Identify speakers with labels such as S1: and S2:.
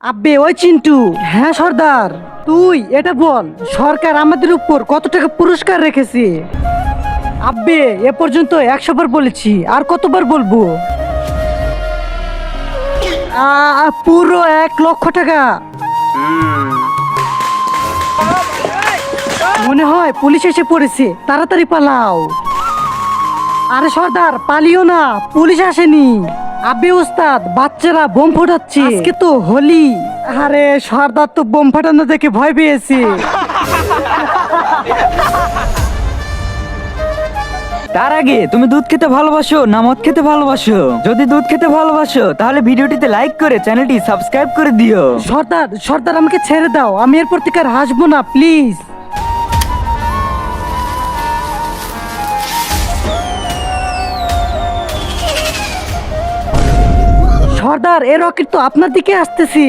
S1: আব্বে ওই চিন্টু। হ্যাঁ সর্দার, তুই এটা বল, সরকার আমাদের উপর কত টাকা পুরস্কার রেখেছে? আব্বে এ পর্যন্ত 100 বার বলেছি, আর কতবার বলবো? পুরো 1 লক্ষ টাকা। মনে হয় পুলিশ এসে পড়েছে, তাড়াতাড়ি পালাও। আরে সর্দার পালিও না, পুলিশ আসেনি। আবে ওস্তাদ, বাচ্চারা বোম ফোটাচ্ছে, আজকে তো হোলি। আরে সর্দার তো বোম ফাটানো দেখে ভয় পেয়েছে।
S2: তার আগে তুমি দুধ খেতে ভালোবাসো না মদ খেতে ভালোবাসো? যদি দুধ খেতে ভালোবাসো তাহলে ভিডিওটিতে লাইক করে চ্যানেলটি সাবস্ক্রাইব করে দিও।
S1: সর্দার সর্দার আমাকে ছেড়ে দাও, আমি এরপর থেকে আর হাসবো না, প্লিজ। সর্দার এ রকেট তো আপনার দিকে আসতেছে।